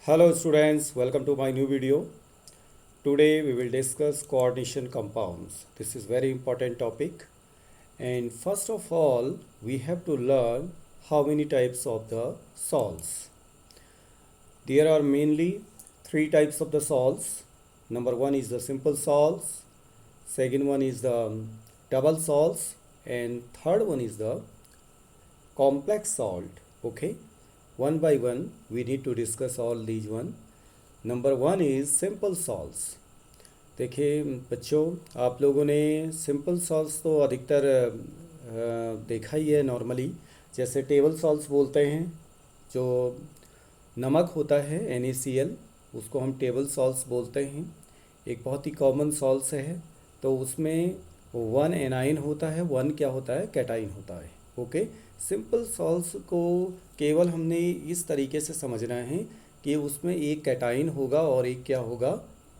Hello students, welcome to my new video. Today we will discuss coordination compounds. This is very important topic. And first of all, we have to learn how many types of the salts. There are mainly three types of the salts. Number one is the simple salts. Second one is the double salts. And third one is the complex salt. Okay. One by one, we need to discuss all these one. Number one is simple salts. देखिए बच्चों, आप लोगों ने simple salts तो अधिकतर देखा ही है normally. जैसे टेबल सॉल्ट्स बोलते हैं, जो नमक होता है NaCl, उसको हम टेबल सॉल्ट्स बोलते हैं। एक बहुत ही कॉमन सॉल्ट्स है, तो उसमें वन एनाइन होता है, वन क्या होता है, कैटाइन होता है। ओके, सिंपल सॉल्ट्स को केवल हमने इस तरीके से समझना है कि उसमें एक कैटाइन होगा और एक क्या होगा,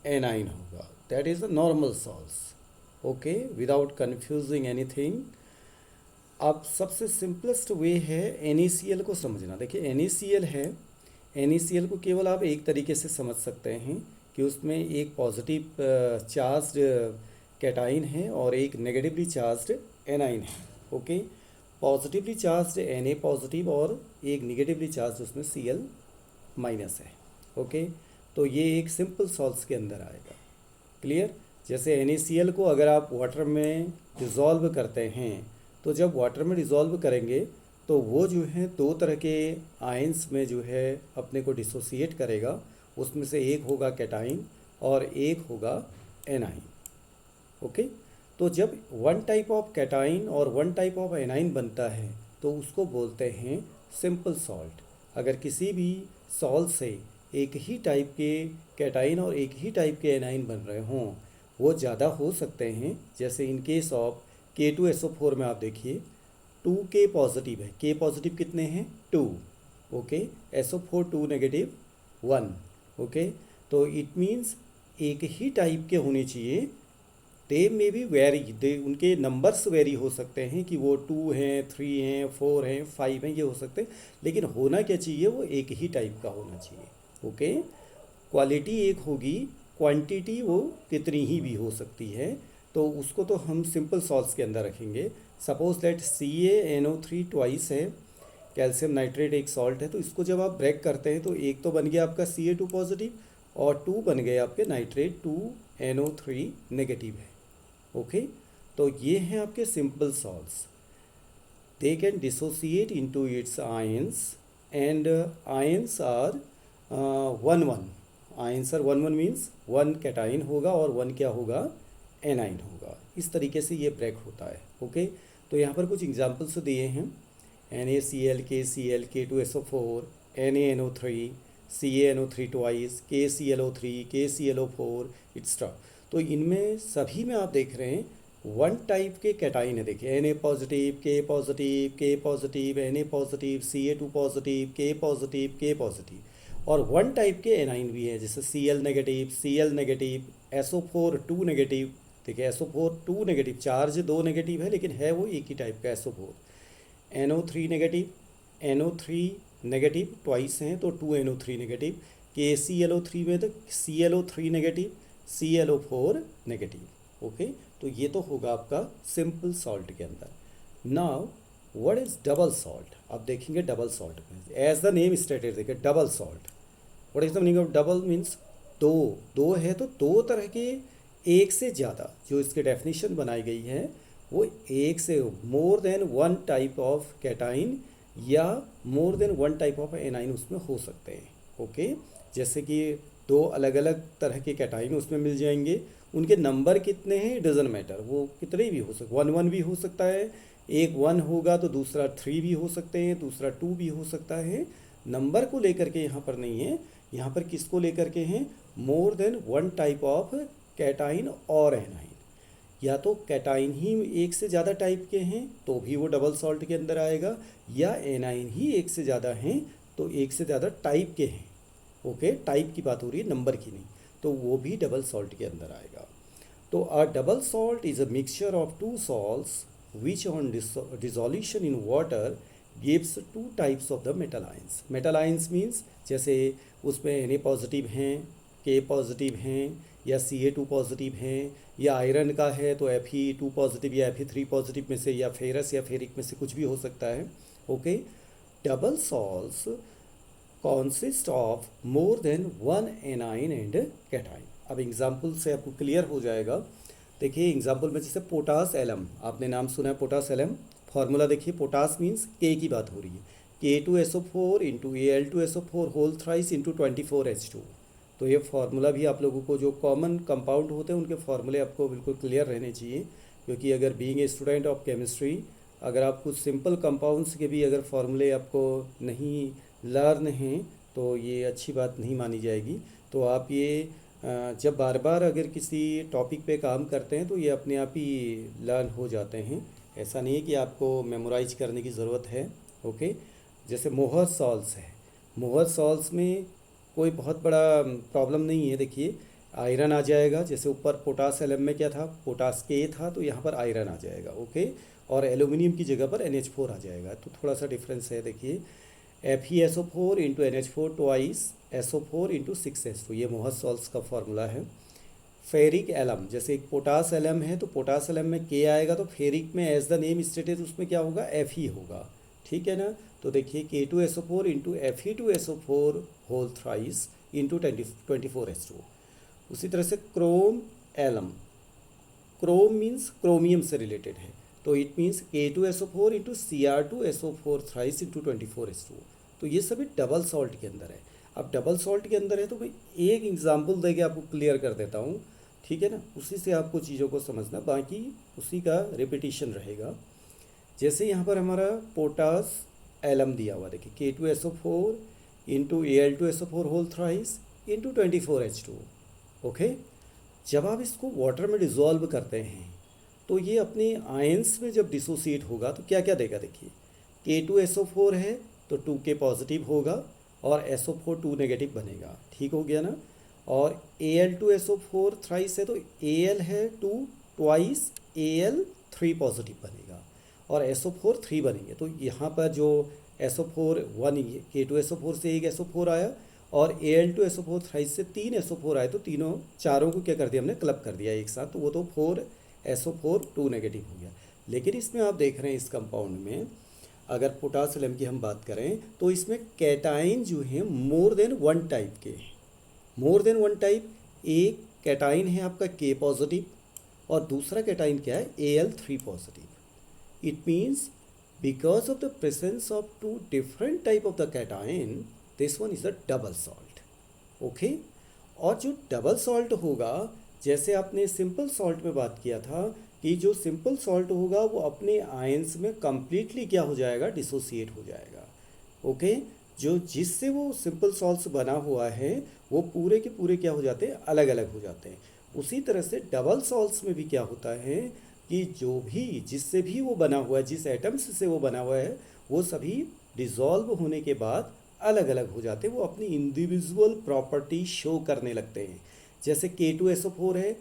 एनाइन होगा। That is the normal salts. Okay, without confusing anything. अब सबसे सिंपलेस्ट वे है NaCl को समझना। देखिए NaCl है, NaCl को केवल आप एक तरीके से समझ सकते हैं कि उसमें एक पॉजिटिव चार्ज्ड कैटाइन है और एक नेगेटिवली चार्ज्ड एनाइन है। Okay, positively charged Na positive और एक निगेटिवली चार्ज उसमें Cl माइनस है। ओके, तो ये एक सिंपल सॉल्ट्स के अंदर आएगा। क्लियर? जैसे NaCl को अगर आप वाटर में डिज़ोल्व करते हैं, तो जब वाटर में डिज़ोल्व करेंगे तो वो जो है दो तरह के आयंस में जो है अपने को डिसोसिएट करेगा। उसमें से एक होगा कैटाइन और एक होगा एनाइन। ओके, तो जब वन टाइप ऑफ कैटाइन और वन टाइप ऑफ एनाइन बनता है तो उसको बोलते हैं सिंपल सॉल्ट। अगर किसी भी सॉल्ट से एक ही टाइप के कैटाइन और एक ही टाइप के एनाइन बन रहे हों, वो ज़्यादा हो सकते हैं। जैसे इन केस ऑफ K2SO4 में आप देखिए 2K पॉजिटिव है। K पॉजिटिव कितने हैं? 2। Okay, SO4 2 negative 1। ओके, तो इट मीन्स एक ही टाइप के होने चाहिए। दे में भी वेरी, दे उनके नंबर्स वेरी हो सकते हैं कि वो 2 हैं, 3 हैं, 4 हैं, 5 हैं, ये हो सकते हैं, लेकिन होना क्या चाहिए, वो एक ही टाइप का होना चाहिए। ओके, क्वालिटी एक होगी, क्वांटिटी वो कितनी ही भी हो सकती है। तो उसको तो हम सिंपल सॉल्ट्स के अंदर रखेंगे। सपोज दैट CaNO3 ट्वाइस है, कैल्शियम नाइट्रेट एक सॉल्ट है, तो इसको जब आप ब्रेक करते हैं तो एक तो बन गया आपका Ca2 पॉजिटिव और 2 बन गए आपके नाइट्रेट 2NO3 नेगेटिव है। ओके, तो ये हैं आपके simple salts. They can dissociate into its ions and ions are 1 1। Ions are 1 1 means one cation होगा और वन क्या होगा, एनाइन होगा। इस तरीके से ये ब्रेक होता है। ओके, तो यहाँ पर कुछ एग्जांपल्स दिए हैं। NaCl, KCl, K2SO4, NaNO3, CaNO3 twice, KClO3, KClO4 extra. तो इनमें सभी में आप देख रहे हैं वन टाइप के कैटाइन है। देखिए Na positive, K positive, K positive, Na positive, Ca2 positive, K positive, K positive. और वन टाइप के एनाइन भी हैं, जैसे Cl negative, Cl negative, SO4 2 negative. देखिए SO4 2 नेगेटिव, चार्ज 2 नेगेटिव है लेकिन है वो एक ही टाइप का SO4। NO3 negative, NO3 negative twice हैं तो 2NO3 नेगेटिव। KClO3 में तो ClO3 negative, ClO4 negative. Okay, तो ये तो होगा आपका सिंपल सॉल्ट के अंदर। Now what is double salt? अब देखेंगे डबल सॉल्ट में, एज द नेम स्टेटेड। देखिए double salt, what is the meaning of double? Means दो। दो है तो दो तरह के, एक से ज़्यादा, जो इसके डेफिनेशन बनाई गई है वो एक से more than one type of cation या more than one type of anion उसमें हो सकते हैं। ओके, जैसे कि दो अलग अलग तरह के कैटाइन उसमें मिल जाएंगे, उनके नंबर कितने हैं डजंट मैटर, वो कितने भी हो सकते, 1 1 भी हो सकता है, एक 1 होगा तो दूसरा 3 भी हो सकते हैं, दूसरा 2 भी हो सकता है। नंबर को लेकर के यहाँ पर नहीं है, यहाँ पर किसको लेकर के हैं, मोर than one type of cation और एनाइन। या तो कैटाइन ही एक से ज़्यादा टाइप के हैं तो भी वो डबल सॉल्ट के अंदर आएगा, या एनाइन ही एक से ज़्यादा हैं तो एक से ज़्यादा टाइप के हैं। ओके, टाइप की बात हो रही है, नंबर की नहीं, तो वो भी डबल सॉल्ट के अंदर आएगा। तो a double salt is a mixture of two salts which on dissolution in water gives two types of the metal ions. Metal ions means जैसे उसमें Na पॉजिटिव हैं, K पॉजिटिव हैं, या Ca2 पॉजिटिव हैं, या आयरन का है तो Fe2 पॉजिटिव या Fe3 पॉजिटिव में से, या फेरस या फेरिक में से कुछ भी हो सकता है। Okay, double salts consist of more than one A9 and cation. अब एग्जाम्पल से आपको क्लियर हो जाएगा। देखिए एग्जाम्पल में जैसे पोटास एलम, आपने नाम सुना है पोटास एलम। फार्मूला देखिए, पोटास मीन्स के की बात हो रही है, K2SO4 into Al2SO4 whole thrice into 24H2। तो ये फार्मूला भी आप लोगों को, जो कॉमन कंपाउंड होते हैं उनके फार्मूले आपको बिल्कुल क्लियर रहने चाहिए, क्योंकि अगर being a student of chemistry, अगर आप कुछ सिंपल कंपाउंड्स के भी अगर फार्मूले आपको नहीं लर्न हैं तो ये अच्छी बात नहीं मानी जाएगी। तो आप ये जब बार बार अगर किसी टॉपिक पे काम करते हैं तो ये अपने आप ही लर्न हो जाते हैं, ऐसा नहीं है कि आपको मेमोराइज करने की ज़रूरत है। ओके, जैसे मोहर सॉल्ट्स है, मोहर सॉल्ट्स में कोई बहुत बड़ा प्रॉब्लम नहीं है। देखिए आयरन आ जाएगा, जैसे ऊपर पोटास एलम में क्या था, पोटास के था, तो यहाँ पर आयरन आ जाएगा। ओके, और एल्यूमिनियम की जगह पर NH4 आ जाएगा, तो थोड़ा सा डिफरेंस है। देखिए FeSO4 into NH4 twice SO4 into 6H2, ये मोहर सॉल्ट्स का फार्मूला है। फेरिक एलम, जैसे एक पोटास एलम है तो पोटास एलम में के आएगा, तो फेरिक में एज द नेम स्टेटेड उसमें क्या होगा, Fe होगा। ठीक है ना, तो देखिए K2SO4 into Fe2SO4 whole thrice into 24H2। उसी तरह से chrome alum, chrome means chromium से रिलेटेड है, तो it means K2SO4 into Cr2SO4 thrice into 24H2। तो ये सभी डबल सॉल्ट के अंदर है। अब डबल सॉल्ट के अंदर है तो मैं एक एग्जांपल देके आपको क्लियर कर देता हूँ, ठीक है ना, उसी से आपको चीज़ों को समझना, बाकी उसी का रिपीटिशन रहेगा। जैसे यहाँ पर हमारा पोटास एलम दिया हुआ, देखिए K2SO4 into Al2SO4 whole thrice into 24H2। Okay, जब आप इसको वाटर में डिज़ोल्व करते हैं तो ये अपने आयंस में जब डिसोसिएट होगा तो क्या क्या देगा, देखिए K2SO4 है तो 2K पॉजिटिव होगा और SO4 2 नेगेटिव बनेगा, ठीक हो गया ना। और Al2SO4 थ्राइस है तो Al है 2 ट्वाइस Al 3 पॉजिटिव बनेगा और SO4 3 बनेंगे। तो यहाँ पर जो SO4 1, K2SO4 से एक SO4 आया और Al2SO4 थ्राइस से 3 SO4 आए, तो तीनों चारों को क्या कर दिया हमने, क्लब कर दिया एक साथ, तो वो तो 4 SO4 2 नेगेटिव हो गया। लेकिन इसमें आप देख रहे हैं इस कंपाउंड में, अगर पोटासियम की हम बात करें तो इसमें कैटाइन जो है मोर देन वन टाइप के, मोर देन वन टाइप। एक कैटाइन है आपका K पॉजिटिव और दूसरा कैटाइन क्या है, Al3 positive. It means because of the presence of two different type of the cation, this one is a double salt. Okay, और जो डबल सॉल्ट होगा, जैसे आपने सिंपल सॉल्ट में बात किया था कि जो सिंपल सॉल्ट होगा वो अपने आयंस में कंप्लीटली क्या हो जाएगा, डिसोसिएट हो जाएगा। ओके, जो जिससे वो सिंपल सॉल्ट्स बना हुआ है वो पूरे के पूरे क्या हो जाते हैं, अलग अलग हो जाते हैं। उसी तरह से डबल सॉल्ट्स में भी क्या होता है कि जो भी जिससे भी वो बना हुआ है, जिस एटम्स से वो बना हुआ है, वो सभी डिज़ोल्व होने के बाद अलग अलग हो जाते हैं, वो अपनी इंडिविजुअल प्रॉपर्टी शो करने लगते हैं। जैसे K2SO4 है,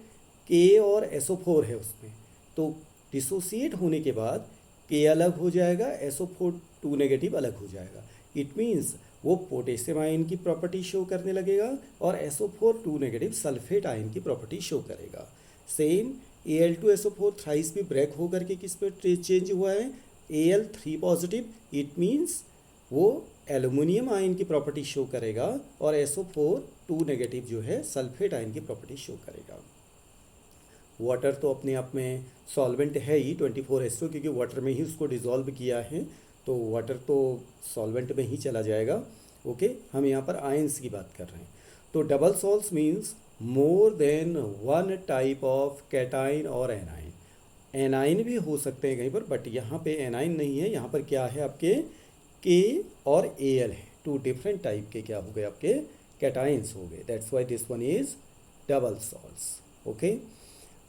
K और SO4 है उसमें, तो डिसोसिएट होने के बाद K अलग हो जाएगा, SO4 2 नेगेटिव अलग हो जाएगा। इट मीन्स वो पोटेशियम आयन की प्रॉपर्टी शो करने लगेगा और SO4 2 नेगेटिव सल्फेट आयन की प्रॉपर्टी शो करेगा। सेम Al2SO4 थ्राइस भी ब्रेक होकर के किस पे चेंज हुआ है, Al3 पॉजिटिव। इट मीन्स वो एल्युमिनियम आयन की प्रॉपर्टी शो करेगा और SO4 2 नेगेटिव जो है सल्फेट आयन की प्रॉपर्टी शो करेगा। वाटर तो अपने आप में सॉल्वेंट है ही 24H2, क्योंकि वाटर में ही उसको डिज़ोल्व किया है, तो वाटर तो सॉल्वेंट में ही चला जाएगा। ओके, हम यहाँ पर आयंस की बात कर रहे हैं। तो double salts means more than one type of cation और एनाइन। एनाइन भी हो सकते हैं कहीं पर, बट यहाँ पे एनाइन नहीं है, यहाँ पर क्या है आपके K और Al है, टू डिफरेंट टाइप के क्या हो गए आपके कैटाइंस हो गए, that's why this one is double salts. Okay,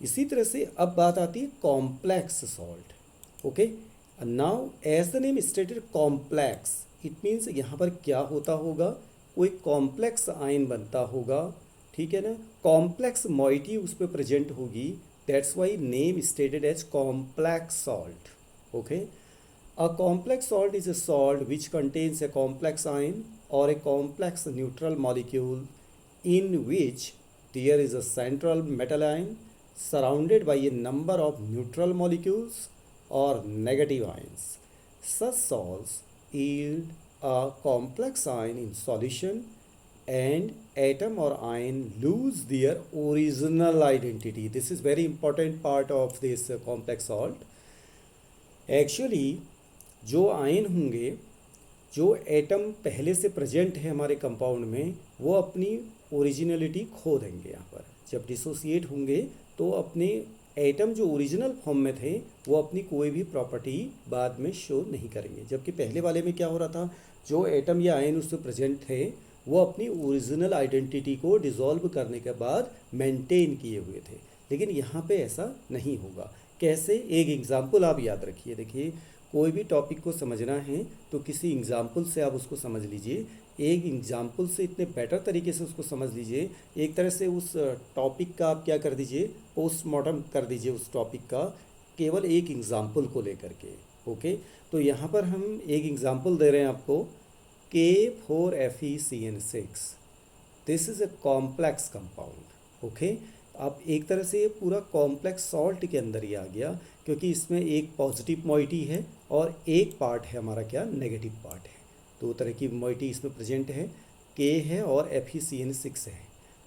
इसी तरह से अब बात आती है complex salt. Okay, now as the name stated complex, it means यहाँ पर क्या होता होगा, कोई कॉम्प्लेक्स आयन बनता होगा, ठीक है ना, कॉम्प्लेक्स मॉइटी उस पर प्रेजेंट होगी, that's why name stated as complex salt. Okay, A complex salt is a salt which contains a complex ion or a complex neutral molecule in which there is a central metal ion surrounded by a number of neutral molecules or negative ions. Such salts yield a complex ion in solution and atom or ion lose their original identity. This is very important part of this complex salt. Actually जो ion होंगे, जो atom पहले से present है हमारे compound में, वो अपनी ओरिजिनलिटी खो देंगे। यहाँ पर जब डिसोसिएट होंगे तो अपने एटम जो ओरिजिनल फॉर्म में थे वो अपनी कोई भी प्रॉपर्टी बाद में शो नहीं करेंगे। जबकि पहले वाले में क्या हो रहा था, जो एटम या आयन उससे प्रेजेंट थे वो अपनी ओरिजिनल आइडेंटिटी को डिसॉल्व करने के बाद मेंटेन किए हुए थे। लेकिन यहाँ पे ऐसा नहीं होगा। कैसे? एक एग्जाम्पल आप याद रखिए। देखिए, कोई भी टॉपिक को समझना है तो किसी एग्जाम्पल से आप उसको समझ लीजिए। एक एग्जाम्पल से इतने बेटर तरीके से उसको समझ लीजिए। एक तरह से उस टॉपिक का आप क्या कर दीजिए, पोस्टमार्टम कर दीजिए उस टॉपिक का, केवल एक एग्जाम्पल को लेकर के। ओके, तो यहाँ पर हम एक एग्जाम्पल दे रहे हैं आपको, K4FeCN6। This is a complex compound. Okay, अब एक तरह से ये पूरा कॉम्प्लेक्स सॉल्ट के अंदर ही आ गया, क्योंकि इसमें एक पॉजिटिव मोइटी है और एक पार्ट है हमारा क्या, नेगेटिव पार्ट है। दो तरह की मोइटी इसमें प्रेजेंट है, K है और FeCN6 है।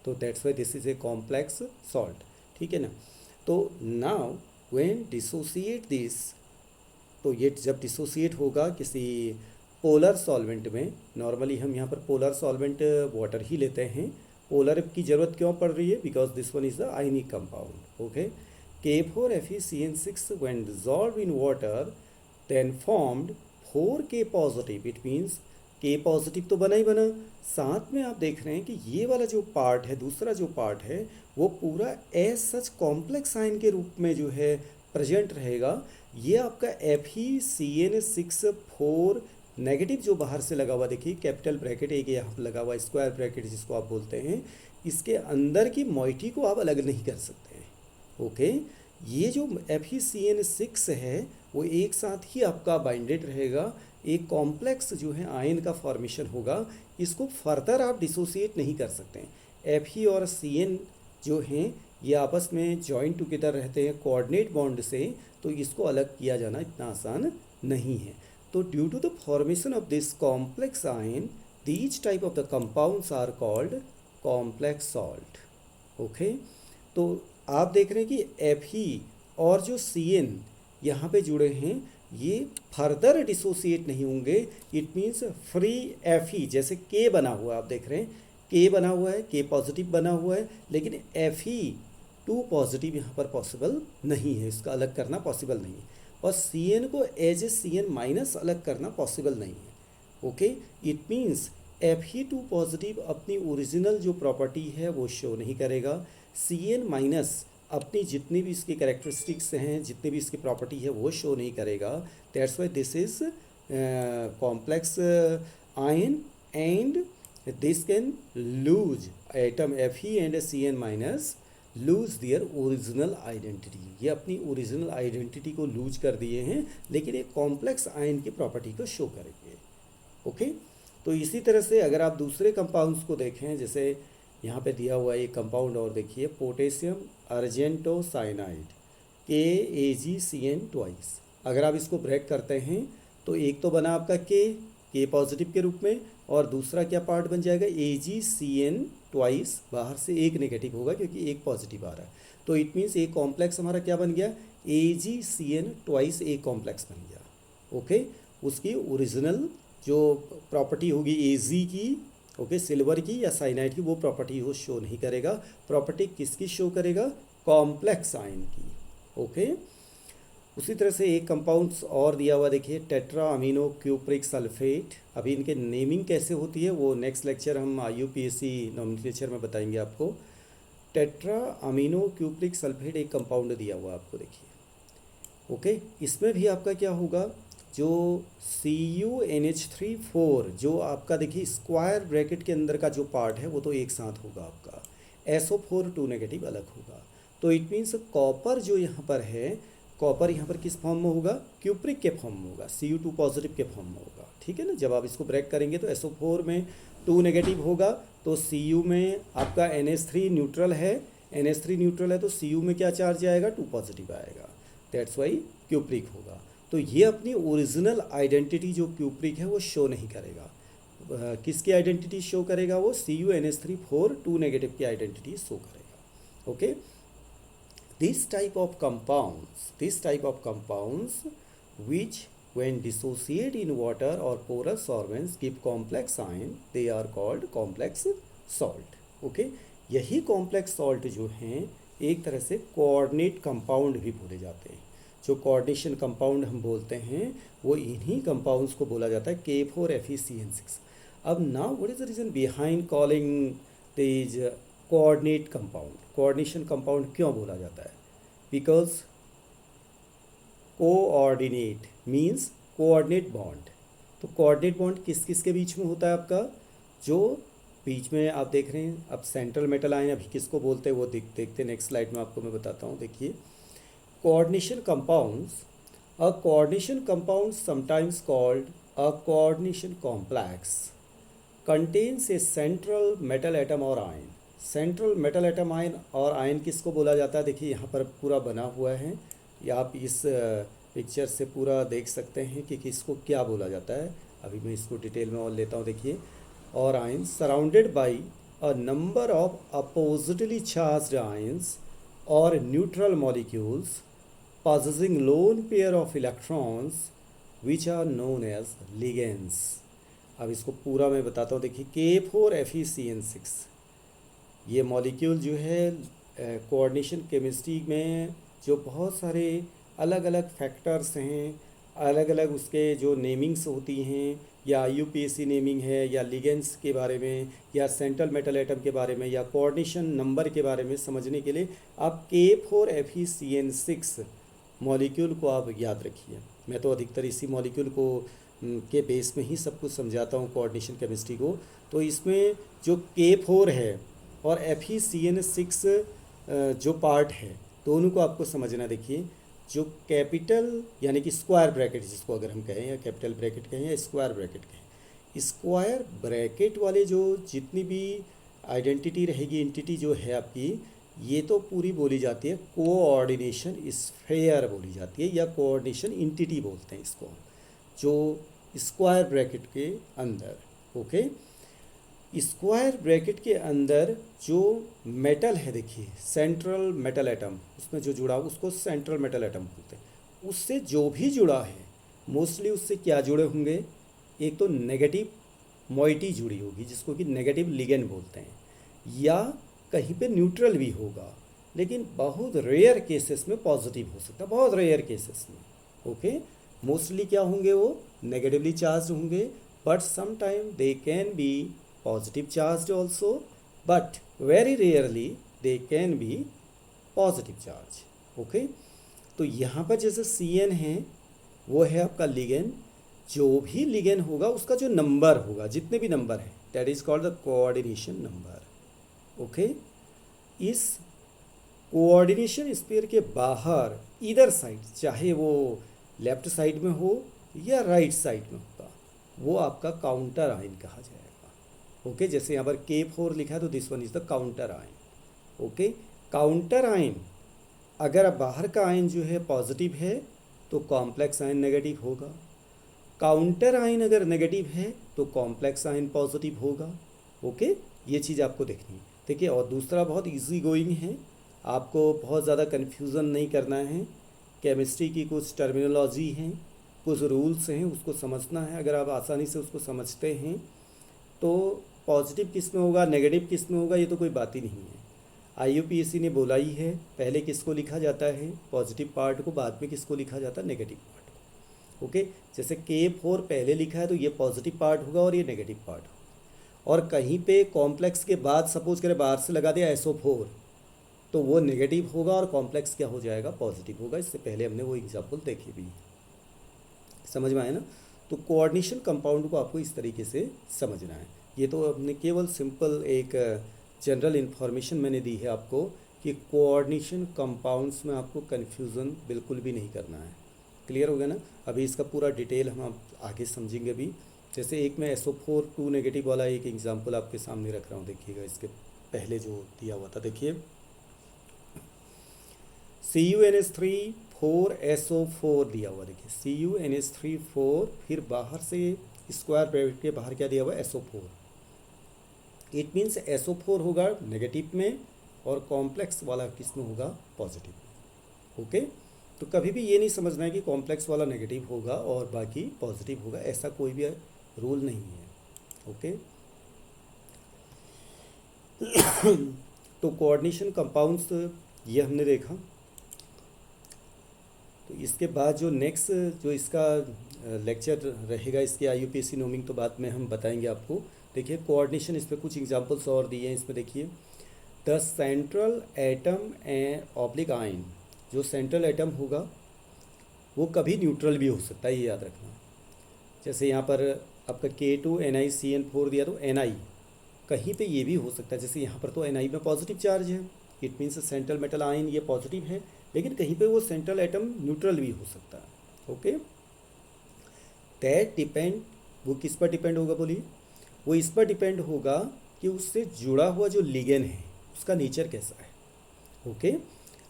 तो that's why this is a complex salt. ठीक है ना। तो नाउ व्हेन डिसोसिएट दिस, तो ये जब डिसोसिएट होगा किसी पोलर सॉल्वेंट में, नॉर्मली हम यहाँ पर पोलर सॉल्वेंट वाटर ही लेते हैं। पोलर की ज़रूरत क्यों पड़ रही है? Because this one is the ionic compound. Okay, K4FeCN6 when dissolved in water then formed 4K positive। It means K positive तो बना ही बना, साथ में आप देख रहे हैं कि ये वाला जो पार्ट है, दूसरा जो पार्ट है, वो पूरा एज सच कॉम्प्लेक्स आयन के रूप में जो है प्रेजेंट रहेगा। ये आपका FeCN6 4 नेगेटिव जो बाहर से लगा हुआ, देखिए कैपिटल ब्रैकेट एक यहाँ पर लगा हुआ, स्क्वायर ब्रैकेट जिसको आप बोलते हैं, इसके अंदर की मोइटी को आप अलग नहीं कर सकते हैं। ओके, ये जो FeCN6 है वो एक साथ ही आपका बाइंडेड रहेगा, एक कॉम्प्लेक्स जो है आयन का फॉर्मेशन होगा। इसको फर्दर आप डिसोसिएट नहीं कर सकते हैं। Fe और Cn जो हैं ये आपस में जॉइंट टुगेदर रहते हैं कोऑर्डिनेट बॉन्ड से, तो इसको अलग किया जाना इतना आसान नहीं है। तो due to the formation of this complex ion, these type of the compounds are called complex salt. Okay, तो आप देख रहे हैं कि Fe और जो Cn यहाँ पे जुड़े हैं, ये फर्दर डिसोसिएट नहीं होंगे। इट मीन्स फ्री Fe, जैसे K बना हुआ है, आप देख रहे हैं K बना हुआ है, K पॉजिटिव बना हुआ है, लेकिन Fe2 पॉजिटिव यहाँ पर पॉसिबल नहीं है, इसका अलग करना पॉसिबल नहीं है। और Cn को एज ए Cn- अलग करना पॉसिबल नहीं है। Okay, it means Fe2 positive अपनी ओरिजिनल जो प्रॉपर्टी है वो शो नहीं करेगा। Cn- अपनी जितनी भी इसकी कैरेक्टरिस्टिक्स हैं, जितनी भी इसकी प्रॉपर्टी है वो शो नहीं करेगा। That's why this is complex ion and this can lose atom Fe and Cn- lose their original identity. ये अपनी ओरिजिनल आइडेंटिटी को लूज कर दिए हैं, लेकिन एक कॉम्प्लेक्स आयन की प्रॉपर्टी को शो करेंगे। ओके, तो इसी तरह से अगर आप दूसरे कंपाउंड्स को देखें, जैसे यहाँ पे दिया हुआ है एक कंपाउंड और देखिए, पोटेशियम अर्जेंटोसाइनाइड KAgCN2। अगर आप इसको ब्रेक करते हैं तो एक तो बना आपका K पॉजिटिव के रूप में, और दूसरा क्या पार्ट बन जाएगा, AgCN2। बाहर से एक नेगेटिव होगा क्योंकि एक पॉजिटिव आ रहा है। तो इट मीन्स एक कॉम्प्लेक्स हमारा क्या बन गया, AgCN2 एक कॉम्प्लेक्स बन गया। ओके, उसकी ओरिजिनल जो प्रॉपर्टी होगी Ag की, ओके, सिल्वर की या साइनाइड की, वो प्रॉपर्टी वो शो नहीं करेगा। प्रॉपर्टी किसकी शो करेगा, कॉम्प्लेक्स आयन की। ओके, उसी तरह से एक कंपाउंड्स और दिया हुआ देखिए, टेट्रा अमीनो क्यूप्रिक सल्फेट। अभी इनके नेमिंग कैसे होती है वो नेक्स्ट लेक्चर हम UPSC नॉमेनक्लेचर में बताएंगे आपको। टेट्रा अमीनो क्यूप्रिक सल्फेट एक कंपाउंड दिया हुआ आपको, देखिए। ओके, इसमें भी आपका क्या होगा, जो CuNH3 4 जो आपका देखिए स्क्वायर ब्रैकेट के अंदर का जो पार्ट है वो तो एक साथ होगा आपका, SO4 2 नेगेटिव अलग होगा। तो इट मीन्स कॉपर जो यहाँ पर है, कॉपर यहाँ पर किस फॉर्म में होगा, क्यूप्रिक के फॉर्म में होगा, Cu2 पॉजिटिव के फॉर्म में होगा, ठीक है ना। जब आप इसको ब्रेक करेंगे तो SO4 में 2 नेगेटिव होगा, तो Cu में आपका NH3 न्यूट्रल है, NH3 न्यूट्रल है तो Cu में क्या चार्ज आएगा, 2 पॉजिटिव आएगा, दैट्स वाई क्यूप्रिक होगा। तो ये अपनी ओरिजिनल आइडेंटिटी जो क्यूप्रिक है वो शो नहीं करेगा। किसकी आइडेंटिटी शो करेगा, वो CuNH3 2 नेगेटिव की आइडेंटिटी शो करेगा। Okay, this type of compounds which when dissociate in water or porous solvents give complex ion, they are called complex salt। Okay, यही कॉम्प्लेक्स सॉल्ट जो हैं एक तरह से कोऑर्डिनेट कंपाउंड भी बोले जाते हैं। जो कोऑर्डिनेशन कंपाउंड हम बोलते हैं वो इन्हीं कंपाउंड्स को बोला जाता है K4FeCN6। अब now what is the reason behind calling this coordinate compound, coordination compound क्यों बोला जाता है, because coordinate means coordinate bond. तो कोऑर्डिनेट बॉन्ड किस किस के बीच में होता है आपका, जो बीच में आप देख रहे हैं, अब सेंट्रल मेटल आयन अभी किसको बोलते हैं वो देखते हैं नेक्स्ट स्लाइड में आपको मैं बताता हूँ। देखिए, coordination compounds, a coordination compound sometimes called a coordination complex contains a central metal atom or ion. Central metal atom ion or ion किसको बोला जाता है, देखिए यहाँ पर पूरा बना हुआ है, या आप इस पिक्चर से पूरा देख सकते हैं कि किसको क्या बोला जाता है। अभी मैं इसको डिटेल में और लेता हूँ। देखिए, or ion surrounded by a number of oppositely charged ions or neutral molecules possessing lone pair of electrons which are known as ligands। अब इसको पूरा मैं बताता हूँ। देखिए, K4FeCN6 ये मॉलिक्यूल जो है कोऑर्डिनेशन केमिस्ट्री में जो बहुत सारे अलग अलग फैक्टर्स हैं, अलग अलग उसके जो नेमिंग्स होती हैं, या IUPAC नेमिंग है, या लिगेंड्स के बारे में, या सेंट्रल मेटल एटम के बारे में, या कोऑर्डिनेशन नंबर के बारे में समझने के लिए आप K4FeCN6 मॉलिक्यूल को आप याद रखिए। मैं तो अधिकतर इसी मॉलिक्यूल को के बेस में ही सब कुछ समझाता हूँ कोऑर्डिनेशन केमिस्ट्री को। तो इसमें जो K4 है और FeCN6 जो पार्ट है, दोनों को आपको समझना। देखिए, जो कैपिटल यानी कि स्क्वायर ब्रैकेट जिसको अगर हम कहें, या कैपिटल ब्रैकेट कहें या स्क्वायर ब्रैकेट कहें, स्क्वायर ब्रैकेट वाले जो जितनी भी आइडेंटिटी रहेगी, एंटिटी जो है आपकी, ये तो पूरी बोली जाती है कोऑर्डिनेशन स्फेयर बोली जाती है, या कोऑर्डिनेशन एंटिटी बोलते हैं इसको, जो स्क्वायर ब्रैकेट के अंदर। ओके, स्क्वायर ब्रैकेट के अंदर जो मेटल है, देखिए सेंट्रल मेटल एटम, उसमें जो जुड़ा उसको सेंट्रल मेटल एटम बोलते हैं। उससे जो भी जुड़ा है मोस्टली उससे क्या जुड़े होंगे, एक तो नेगेटिव मॉइटी जुड़ी होगी जिसको कि नेगेटिव लिगेंड बोलते हैं, या कहीं पे न्यूट्रल भी होगा, लेकिन बहुत रेयर केसेस में पॉजिटिव हो सकता है, बहुत रेयर केसेस में। ओके, मोस्टली क्या होंगे, वो नेगेटिवली चार्ज होंगे, but sometime they can be positive charge also, but very rarely they can be positive charge. Okay, तो यहाँ पर जैसे Cn है वो है आपका लिगेंड, जो भी लिगेंड होगा उसका जो नंबर होगा, जितने भी नंबर हैं, that is called the coordination number. Okay, इस कोऑर्डिनेशन स्फीयर के बाहर इधर साइड, चाहे वो लेफ्ट साइड में हो या राइट साइड में होगा, वो आपका काउंटर आयन कहा जाएगा। ओके, जैसे यहाँ पर K4 लिखा है तो this one is the counter ion. Okay, counter ion अगर बाहर का आयन जो है पॉजिटिव है तो कॉम्प्लेक्स आयन नेगेटिव होगा, काउंटर आयन अगर नेगेटिव है तो कॉम्प्लेक्स आयन पॉजिटिव होगा। ओके, ये चीज़ आपको देखनी है। देखिए, और दूसरा बहुत इजी गोइंग है, आपको बहुत ज़्यादा कन्फ्यूज़न नहीं करना है। केमिस्ट्री की कुछ टर्मिनोलॉजी हैं, कुछ रूल्स हैं, उसको समझना है। अगर आप आसानी से उसको समझते हैं तो पॉजिटिव किस में होगा, नेगेटिव किस में होगा, ये तो कोई बात ही नहीं है। IUPAC ने बोला ही है, पहले किसको लिखा जाता है पॉजिटिव पार्ट को, बाद में किसको लिखा जाता है नेगेटिव पार्ट को। ओके, जैसे K4 पहले लिखा है तो ये पॉजिटिव पार्ट होगा और ये नेगेटिव पार्ट होगा। और कहीं पे कॉम्प्लेक्स के बाद सपोज करें बाहर से लगा दिया SO4 तो वो नेगेटिव होगा और कॉम्प्लेक्स क्या हो जाएगा, पॉजिटिव होगा। इससे पहले हमने वो एग्जाम्पल देखी भी, समझ में आया ना। तो कोऑर्डिनेशन कंपाउंड को आपको इस तरीके से समझना है। ये तो हमने केवल सिंपल एक जनरल इन्फॉर्मेशन मैंने दी है आपको कि कोऑर्डिनेशन कंपाउंड्स में आपको कन्फ्यूज़न बिल्कुल भी नहीं करना है। क्लियर हो गया ना? अभी इसका पूरा डिटेल हम आप आगे समझेंगे अभी। जैसे एक मैं SO4 2 नेगेटिव वाला एक एग्जांपल आपके सामने रख रहा हूँ, देखिएगा इसके पहले जो दिया हुआ था, देखिए CuNH3 4SO4 दिया हुआ, देखिए CuNH3 4, फिर बाहर से स्क्वायर ब्रैकेट के बाहर क्या दिया हुआ है, SO4। इट मीन्स SO4 होगा नेगेटिव में और कॉम्प्लेक्स वाला किस में होगा, पॉजिटिव में। ओके, तो कभी भी ये नहीं समझना है कि कॉम्प्लेक्स वाला नेगेटिव होगा और बाकी पॉजिटिव होगा, ऐसा कोई भी रूल नहीं है। ओके तो कोऑर्डिनेशन कंपाउंड्स ये हमने देखा। तो इसके बाद जो नेक्स्ट जो इसका लेक्चर रहेगा, इसके IUPAC नोमिंग तो बाद में हम बताएंगे आपको। देखिए कोऑर्डिनेशन, इस पर कुछ एग्जांपल्स और दिए हैं इसमें। देखिए the central atom and oblique ion, जो सेंट्रल एटम होगा वो कभी न्यूट्रल भी हो सकता है, ये याद रखना। जैसे यहाँ पर आपका K2NiCN4 दिया, तो Ni कहीं पे ये भी हो सकता है, जैसे यहाँ पर तो Ni में पॉजिटिव चार्ज है, it means central metal ion ये पॉजिटिव है, लेकिन कहीं पे वो सेंट्रल एटम न्यूट्रल भी हो सकता है। ओके, दैट डिपेंड, वो किस पर डिपेंड होगा बोलिए, वो इस पर डिपेंड होगा कि उससे जुड़ा हुआ जो लिगेंड है उसका नेचर कैसा है। ओके,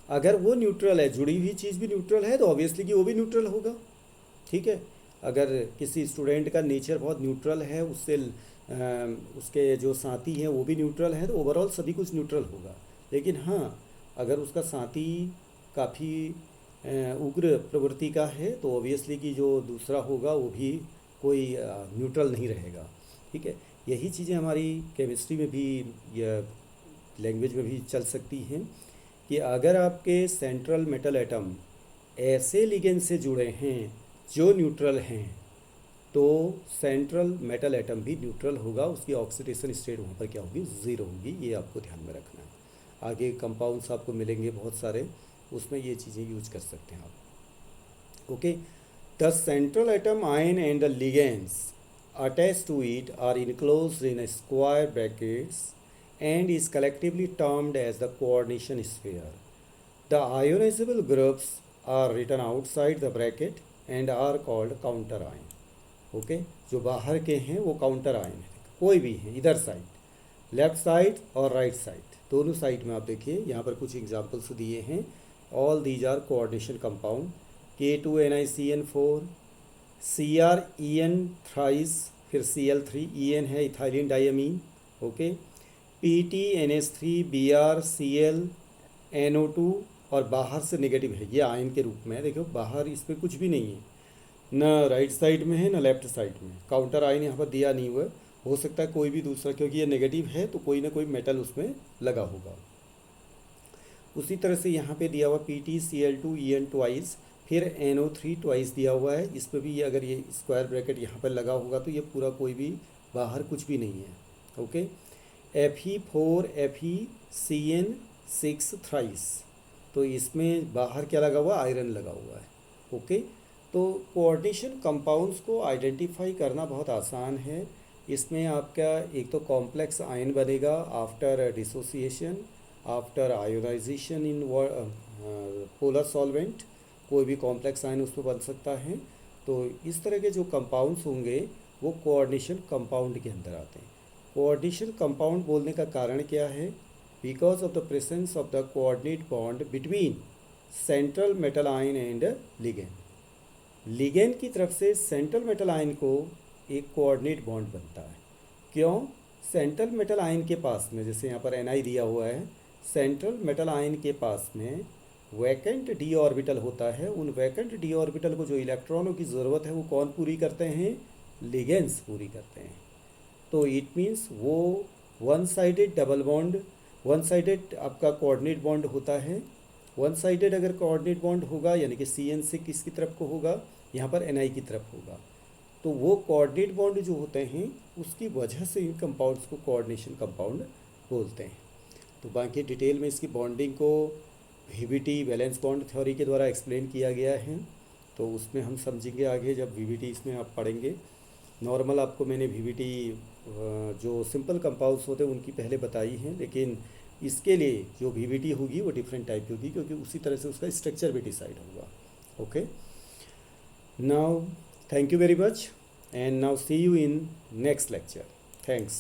अगर वो न्यूट्रल है, जुड़ी हुई चीज़ भी न्यूट्रल है, तो ऑब्वियसली कि वो भी न्यूट्रल होगा। ठीक है, अगर किसी स्टूडेंट का नेचर बहुत न्यूट्रल है, उससे उसके जो साथी हैं वो भी न्यूट्रल हैं, तो ओवरऑल सभी कुछ न्यूट्रल होगा। लेकिन हाँ, अगर उसका साथी काफ़ी उग्र प्रवृत्ति का है, तो ऑब्वियसली कि जो दूसरा होगा वो भी कोई न्यूट्रल नहीं रहेगा। ठीक है, यही चीज़ें हमारी केमिस्ट्री में भी या लैंग्वेज में भी चल सकती हैं कि अगर आपके सेंट्रल मेटल एटम ऐसे लिगेंड से जुड़े हैं जो न्यूट्रल हैं, तो सेंट्रल मेटल एटम भी न्यूट्रल होगा, उसकी ऑक्सीडेशन स्टेट वहाँ पर क्या होगी, ज़ीरो होगी। ये आपको ध्यान में रखना है। आगे कंपाउंड्स आपको मिलेंगे बहुत सारे, उसमें ये चीज़ें यूज कर सकते हैं आप। Okay, the central atom ion and the ligands attached to it are enclosed in a square brackets and is collectively termed as the coordination sphere. The ionizable groups are written outside the bracket and are called counter ion. Okay, जो बाहर के हैं वो counter ion है, कोई भी है, इधर साइड, लेफ्ट साइड और राइट साइड, दोनों साइड में आप देखिए यहाँ पर कुछ एग्जांपल्स दिए हैं। All these are coordination compound. K2NiCN4, CrEn thrice, फिर Cl3, En है इथाइलिन डायमीन। ओके, PtNH3BrClNO2 और बाहर से नेगेटिव है, ये आयन के रूप में है। देखो बाहर इसमें कुछ भी नहीं है, न राइट साइड में है न लेफ्ट साइड में, काउंटर आयन यहाँ पर दिया नहीं हुआ है। हो सकता है कोई भी दूसरा, क्योंकि ये नेगेटिव है तो कोई ना कोई मेटल उसमें लगा होगा। उसी तरह से यहाँ पे दिया हुआ PtCl2En ट्वाइस, फिर NO3 ट्वाइस दिया हुआ है। इस पर भी ये अगर ये स्क्वायर ब्रैकेट यहाँ पर लगा होगा तो ये पूरा कोई भी बाहर कुछ भी नहीं है। ओके, Fe4FeCN6 थ्राइस, तो इसमें बाहर क्या लगा हुआ, आयरन लगा हुआ है। ओके, तो कोऑर्डिनेशन कंपाउंड्स को आइडेंटिफाई करना बहुत आसान है। इसमें आपका एक तो कॉम्प्लेक्स आयन बनेगा after dissociation, after ionization in polar solvent, कोई भी कॉम्प्लेक्स आयन उसमें बन सकता है। तो इस तरह के जो कंपाउंड्स होंगे वो कोऑर्डिनेशन कंपाउंड के अंदर आते हैं। कोऑर्डिनेशन कंपाउंड बोलने का कारण क्या है, because of the presence of the coordinate bond between central metal ion and ligand. Ligand की तरफ से सेंट्रल मेटल आयन को एक कोऑर्डिनेट बॉन्ड बनता है। क्यों, सेंट्रल मेटल आयन के पास में, जैसे यहाँ पर Ni दिया हुआ है, सेंट्रल मेटल आयन के पास में वैकेंट डी ऑर्बिटल होता है। उन वैकेंट डी ऑर्बिटल को जो इलेक्ट्रॉनों की ज़रूरत है वो कौन पूरी करते हैं, लिगेंड्स पूरी करते हैं। तो इट मीन्स वो one sided double bond, one sided आपका कोऑर्डिनेट बॉन्ड होता है। वन साइडेड अगर कोऑर्डिनेट बॉन्ड होगा यानी कि CN6 किसकी तरफ को होगा, यहाँ पर Ni की तरफ होगा। तो वो कोऑर्डिनेट बॉन्ड जो होते हैं उसकी वजह से इन कंपाउंड्स को कोऑर्डिनेशन कंपाउंड बोलते हैं। तो बाकी डिटेल में इसकी बॉन्डिंग को VBT वैलेंस बॉन्ड थ्योरी के द्वारा एक्सप्लेन किया गया है, तो उसमें हम समझेंगे आगे जब VBT इसमें आप पढ़ेंगे। नॉर्मल आपको मैंने VBT जो सिंपल कंपाउंड्स होते हैं उनकी पहले बताई हैं, लेकिन इसके लिए जो वीवीटी होगी वो डिफरेंट टाइप की होगी, क्योंकि उसी तरह से उसका स्ट्रक्चर भी डिसाइड होगा. Okay, now thank you very much, and now see you in next lecture. Thanks.